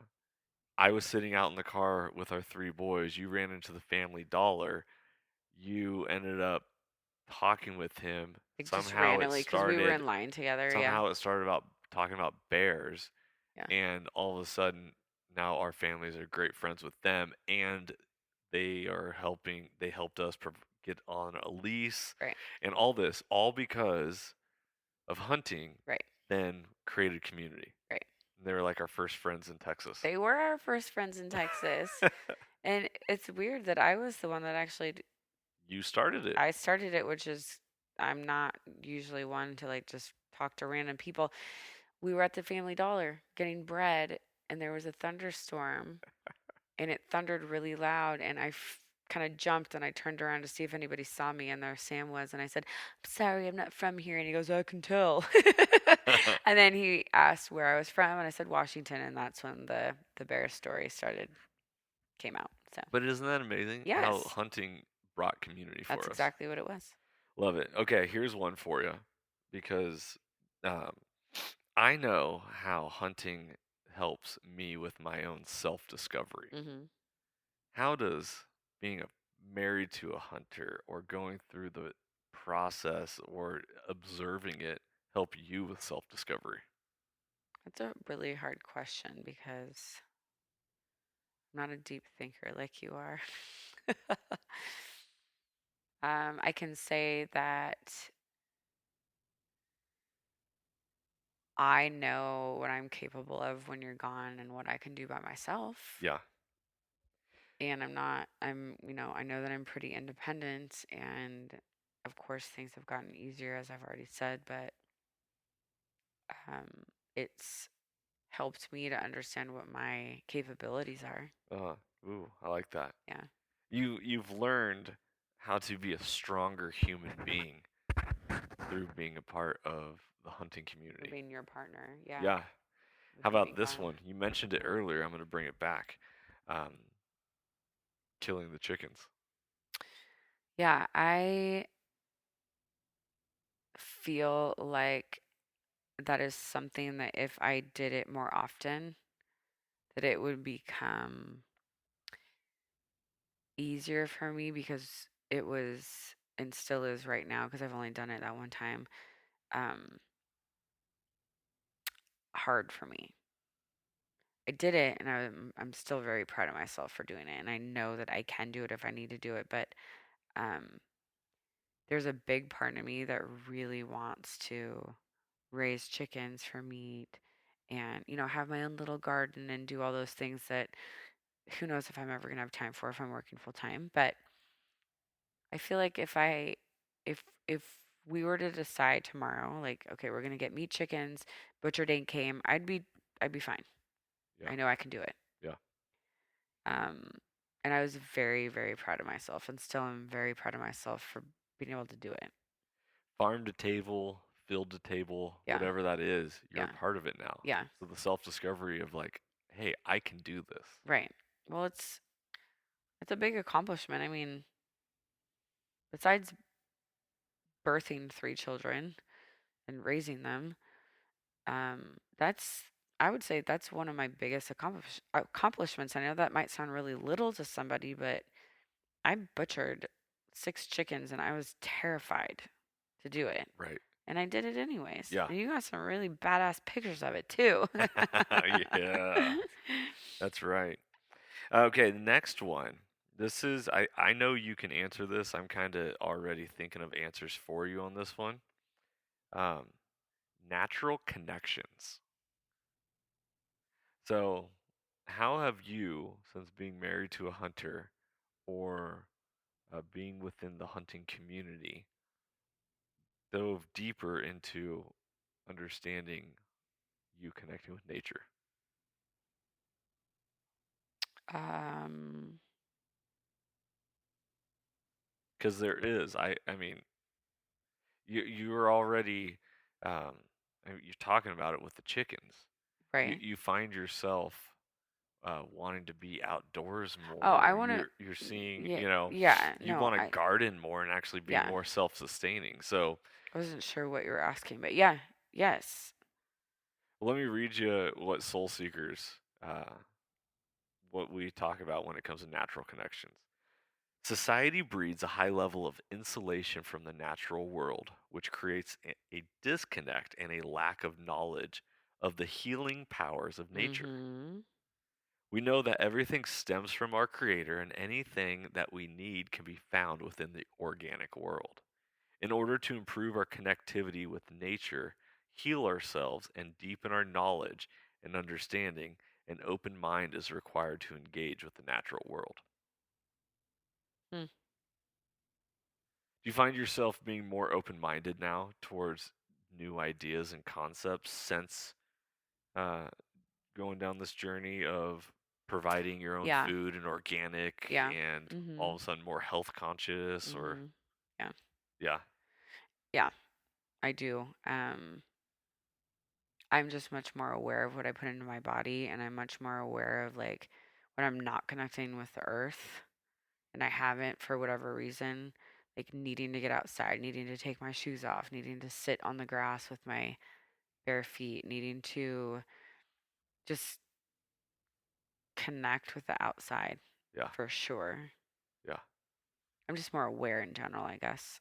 I was sitting out in the car with our three boys. You ran into the Family Dollar. You ended up talking with him. Like just randomly because we were in line together. Yeah. Somehow it started about talking about bears, Yeah. and all of a sudden now our families are great friends with them, and they helped us get on a lease, Right. and all this all because of hunting. Right. Then created community. Right. They were like our first friends in Texas. They were our first friends in Texas. And it's weird that I was the one that actually You started it. I started it, which is I'm not usually one to like just talk to random people. We were at the Family Dollar getting bread and there was a thunderstorm and it thundered really loud and kind of jumped and I turned around to see if anybody saw me and there Sam was and I said, "I'm sorry, I'm not from here." And he goes, "I can tell." And then he asked where I was from and I said Washington and that's when the bear story came out. So, But isn't that amazing how yes. hunting brought community for That's us? exactly what it was. Love it. Okay, here's one for you because um, I know how hunting helps me with my own self discovery. Mhm. How does being married to a hunter or going through the process or observing it help you with self discovery? That's a really hard question because I'm not a deep thinker like you are. I can say that I know what I'm capable of when you're gone and what I can do by myself. Yeah. And I know that I'm pretty independent. And of course, things have gotten easier, as I've already said, but um, it's helped me to understand what my capabilities are. Uh, ooh, I like that. Yeah. You've learned how to be a stronger human being through being a part of the hunting For community. being your partner. Yeah. Yeah. How Hunting about this ground. one? You mentioned it earlier. I'm going to bring it back. Um, killing the chickens. Yeah, I feel like that is something that if I did it more often, that it would become easier for me because it was and still is right now because I've only done it that one time, um, hard for me. I did it and I'm still very proud of myself for doing it and I know that I can do it if I need to do it, but um, there's a big part of me that really wants to raise chickens for meat and have my own little garden and do all those things that who knows if I'm ever going to have time for if I'm working full time, but I feel like if we were to decide tomorrow, like, okay, we're gonna get meat chickens, butcher day came, I'd be fine. Yeah. I know I can do it. Yeah. Um, and I was very, very proud of myself, and still am very proud of myself for being able to do it. Farm to table, field to table, Yeah, whatever that is, you're a yeah, part of it now. yeah. So the self-discovery of like, hey, I can do this. Right. Well, it's a big accomplishment. I mean, besides birthing 3 children and raising them, that's I would say that's one of my biggest accomplishments. I know that might sound really little to somebody, but I butchered 6 chickens and I was terrified to do it. Right. And I did it anyways. Yeah. And you got some really badass pictures of it too. Yeah. That's right. Okay, the next one. This is I know you can answer this. I'm kind of already thinking of answers for you on this one. Um, natural connections. So, how have you, since being married to a hunter or being within the hunting community, dove deeper into understanding you connecting with nature? um, Because there is, I mean, you were already, um, you're talking about it with the chickens. You right. you find yourself wanting to be outdoors Oh, I more. want to You're seeing, yeah, yeah, you no, want to garden more and actually be yeah. more self-sustaining. So I wasn't sure what you were asking, but yeah, yes. let me read you what Soul Seekers, what we talk about when it comes to natural connections. Society breeds a high level of insulation from the natural world, which creates a disconnect and a lack of knowledge of the healing powers of nature. Mm-hmm. We know that everything stems from our Creator, and anything that we need can be found within the organic world. In order to improve our connectivity with nature, heal ourselves, and deepen our knowledge and understanding, an open mind is required to engage with the natural world. Hmm. Do you find yourself being more open minded now towards new ideas and concepts since uh, going down this journey of providing your own Yeah, food and organic yeah. and Mm-hmm. all of a sudden more health conscious or Mm-hmm. Yeah, yeah, yeah, I do. I'm just much more aware of what I put into my body, and I'm much more aware of like when I'm not connecting with the earth, and I haven't for whatever reason, like needing to get outside, needing to take my shoes off, needing to sit on the grass with my bare feet, needing to just connect with the outside yeah, for sure. yeah. I'm just more aware in general, I guess,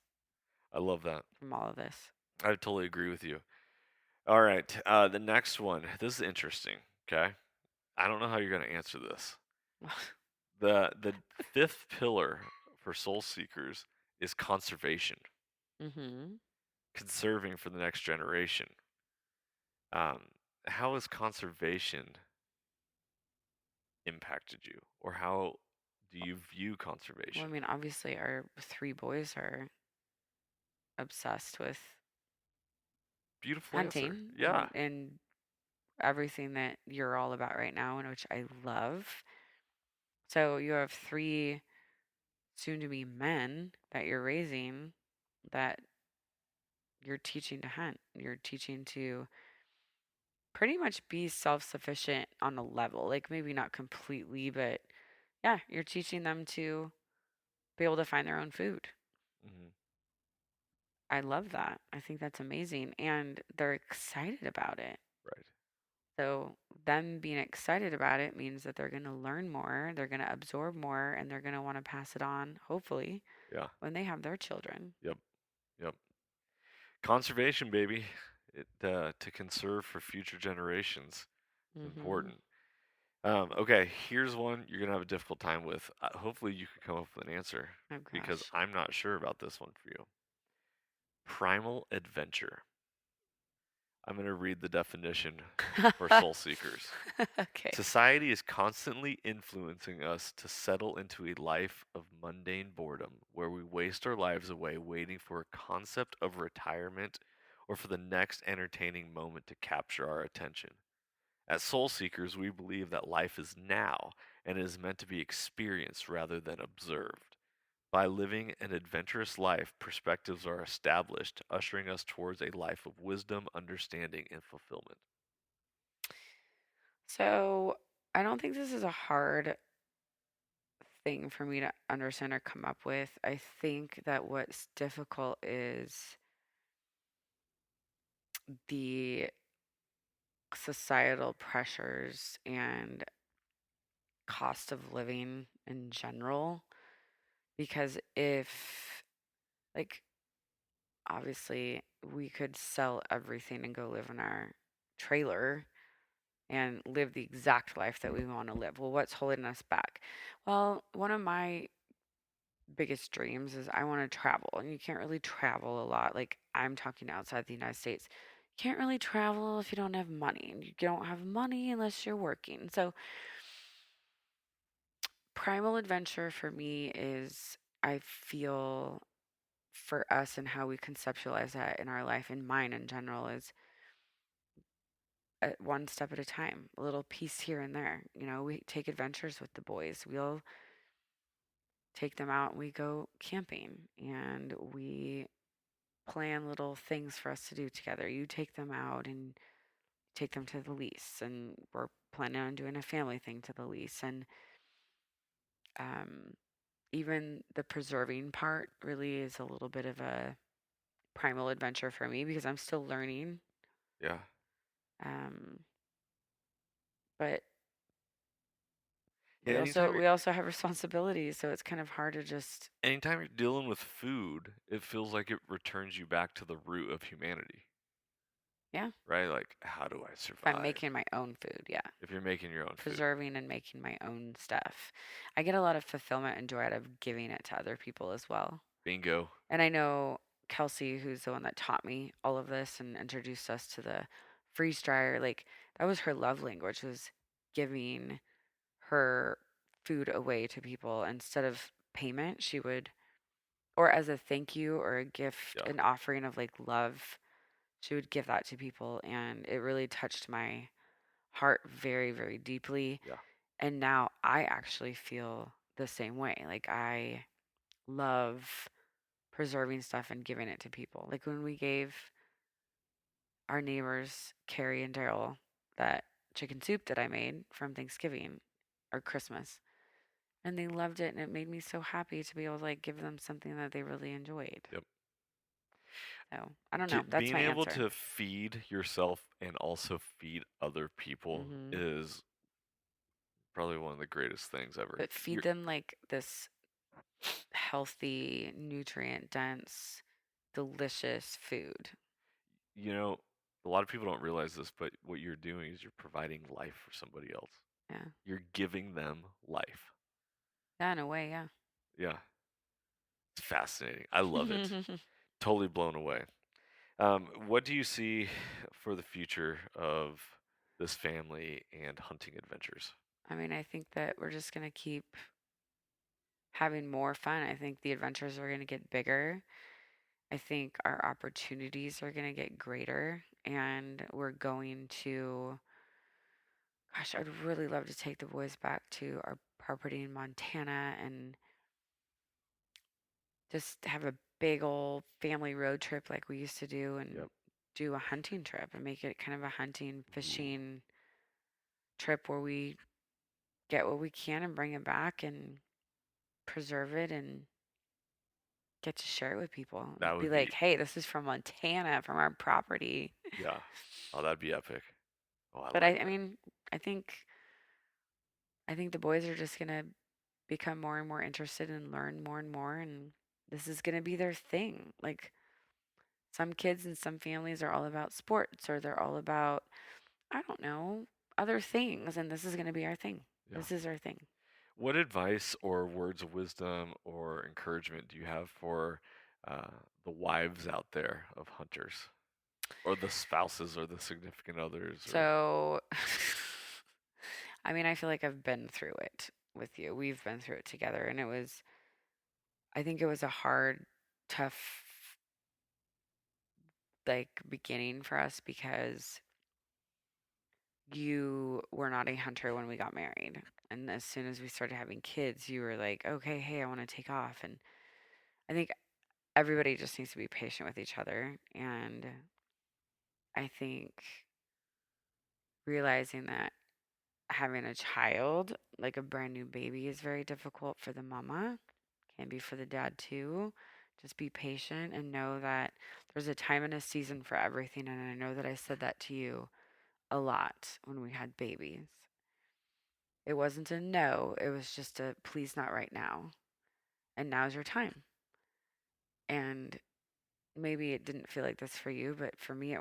I love that. from all of this. I totally agree with you. All right, the next one. This is interesting. Okay, I don't know how you're going to answer this. The fifth pillar for soul seekers is conservation, Mm-hmm. conserving for the next generation. Um, how has conservation impacted you, or how do you view Well, I conservation? mean, obviously, our 3 boys are obsessed with Beautiful answer. hunting Yeah, and everything that you're all about right now, and which I love. So you have three soon to be men that you're raising that you're teaching to hunt. You're teaching to pretty much be self sufficient on a level. Like maybe not completely, but yeah, you're teaching them to be able to find their own food. Hmm. I love that. I think that's amazing. And they're excited about it. Right. So, them being excited about it means that they're going to learn more, they're going to absorb more, and they're going to want to pass it on, hopefully, Yeah. when they have their children. Yep. Yep. Conservation, baby. It to conserve for future generations. It's Mm-hmm. important. Okay, here's one you're gonna have a difficult time with. Hopefully, you can come up with an answer Oh, because gosh. I'm not sure about this one for you. Primal adventure. I'm gonna read the definition for soul seekers. Okay. Society is constantly influencing us to settle into a life of mundane boredom where we waste our lives away waiting for a concept of retirement or for the next entertaining moment to capture our attention. As soul seekers, we believe that life is now and is meant to be experienced rather than observed. By living an adventurous life, perspectives are established, ushering us towards a life of wisdom, understanding, and fulfillment. So, I don't think this is a hard thing for me to understand or come up with. I think that what's difficult is the societal pressures and cost of living in general. Because if, like, obviously, we could sell everything and go live in our trailer and live the exact life that we want to live. Well, what's holding us back? Well, one of my biggest dreams is I want to travel, and you can't really travel a lot. Like, I'm talking outside the United States. You can't really travel if you don't have money, and you don't have money unless you're working. So, primal adventure for me is, I feel, for us and how we conceptualize that in our life and mine in general is one step at a time, a little piece here and there. You know, we take adventures with the boys. We'll take them out and we go camping and we plan little things for us to do together. You take them out and take them to the lease, and we're planning on doing a family thing to the lease. And um, even the preserving part really is a little bit of a primal adventure for me because I'm still learning. Yeah. Um, but Yeah, we also have responsibilities, so it's kind of hard to just anytime you're dealing with food, it feels like it returns you back to the root of humanity, yeah. right? Like, how do I If I'm survive? making my own food, yeah. If you're making your own food. Preserving and making my own stuff. I get a lot of fulfillment and joy out of giving it to other people as well. Bingo. And I know Kelsey, who's the one that taught me all of this and introduced us to the freeze dryer, like that was her love language was giving her food away to people instead of payment. She would, or as a thank you or a gift, Yeah. an offering of like love, she would give that to people. And it really touched my heart very, very deeply. Yeah. And now I actually feel the same way. Like I love preserving stuff and giving it to people. Like when we gave our neighbors, Carrie and Daryl, that chicken soup that I made from Thanksgiving or Christmas. And they loved it and it made me so happy to be able to like give them something that they really enjoyed. Yep. So I don't know. That's Being my able answer. to feed yourself and also feed other people Hmm. is probably one of the greatest things ever. But feed them like this healthy, nutrient dense, delicious food. You know, a lot of people don't realize this, but what you're doing is you're providing life for somebody else. Yeah. You're giving them life. Yeah, in a way, yeah. Yeah. It's fascinating. I love it. Totally blown away. What do you see for the future of this family and hunting adventures? I mean, I think that we're just going to keep having more fun. I think the adventures are going to get bigger. I think our opportunities are going to get greater. And we're going to gosh, I'd really love to take the boys back to our property in Montana and just have a big old family road trip like we used to do and Yep. do a hunting trip and make it kind of a hunting, Ooh. fishing trip where we get what we can and bring it back and preserve it and get to share it with people. That Be would like, be, hey, this is from Montana, from our property. yeah. Oh, that'd be epic. Oh, I But like I that. mean, I think the boys are just gonna become more and more interested and learn more and more, and this is gonna be their thing. Like some kids and some families are all about sports, or they're all about, I don't know, other things, and this is gonna be our thing. Yeah. This is our thing. What advice or words of wisdom or encouragement do you have for uh, the wives out there of hunters, or the spouses, or the significant others, or So, I mean, I feel like I've been through it with you. We've been through it together, and I think it was a hard, tough, like, beginning for us because you were not a hunter when we got married. And as soon as we started having kids, you were like, okay, hey, I want to take off. And I think everybody just needs to be patient with each other. And I think realizing that having a child, like a brand new baby, is very difficult for the mama, can be for the dad too. Just be patient and know that there's a time and a season for everything. And I know that I said that to you a lot when we had babies. It wasn't a no, it was just a please not right now. And now's your time. And maybe it didn't feel like this for you, but for me it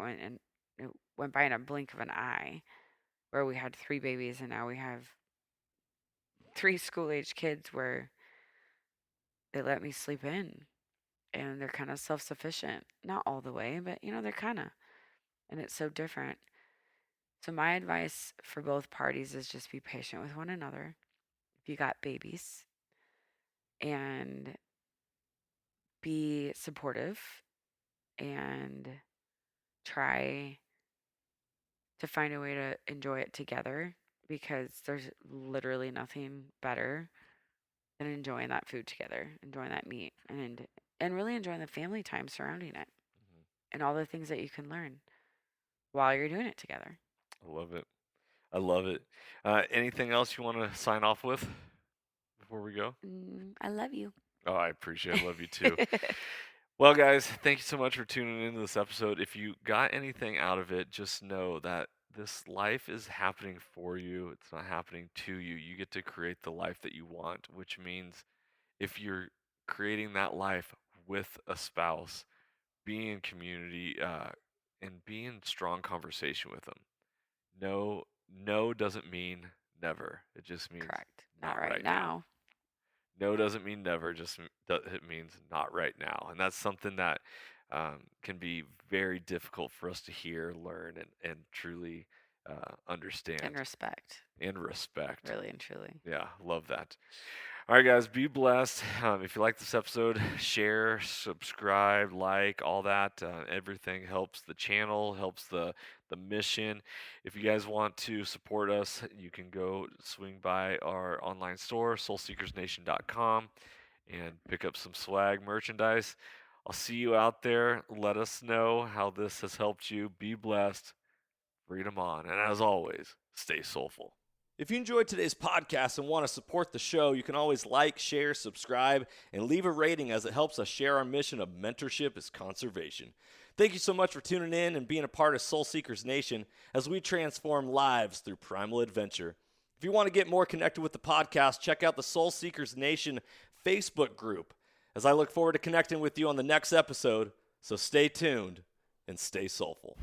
went by in a blink of an eye where we had 3 babies and now we have 3 school-age kids where they let me sleep in and they're kind of self-sufficient. Not all the way, but they're kind of. And it's so different. So my advice for both parties is just be patient with one another. If you got babies, and be supportive and try to find a way to enjoy it together because there's literally nothing better than enjoying that food together, enjoying that meat, and really enjoying the family time surrounding it Mhm. and all the things that you can learn while you're doing it together. I love it. I love it. Anything else you want to sign off with before we go? I love you. Oh, I appreciate it. I love you too. Well, guys, thank you so much for tuning into this episode. If you got anything out of it, just know that this life is happening for you. It's not happening to you. You get to create the life that you want, which means if you're creating that life with a spouse, be in community and be in strong conversation with them. No, no doesn't mean never. It just means Correct. Not not right right now. now. No doesn't mean never, just it means not right now. And that's something that can be very difficult for us to hear, learn, and truly understand And respect. and respect. Really and truly. Yeah, love that. All right, guys, be blessed. If you like this episode, share, subscribe, like, all that. Everything helps the channel, helps the mission. If you guys want to support us, you can go swing by our online store, soulseekersnation.com, and pick up some swag merchandise. I'll see you out there. Let us know how this has helped you. Be blessed. Freedom on. And as always, stay soulful. If you enjoyed today's podcast and want to support the show, you can always like, share, subscribe, and leave a rating as it helps us share our mission of mentorship is conservation. Thank you so much for tuning in and being a part of Soul Seekers Nation as we transform lives through primal adventure. If you want to get more connected with the podcast, check out the Soul Seekers Nation Facebook group as I look forward to connecting with you on the next episode. So stay tuned and stay soulful.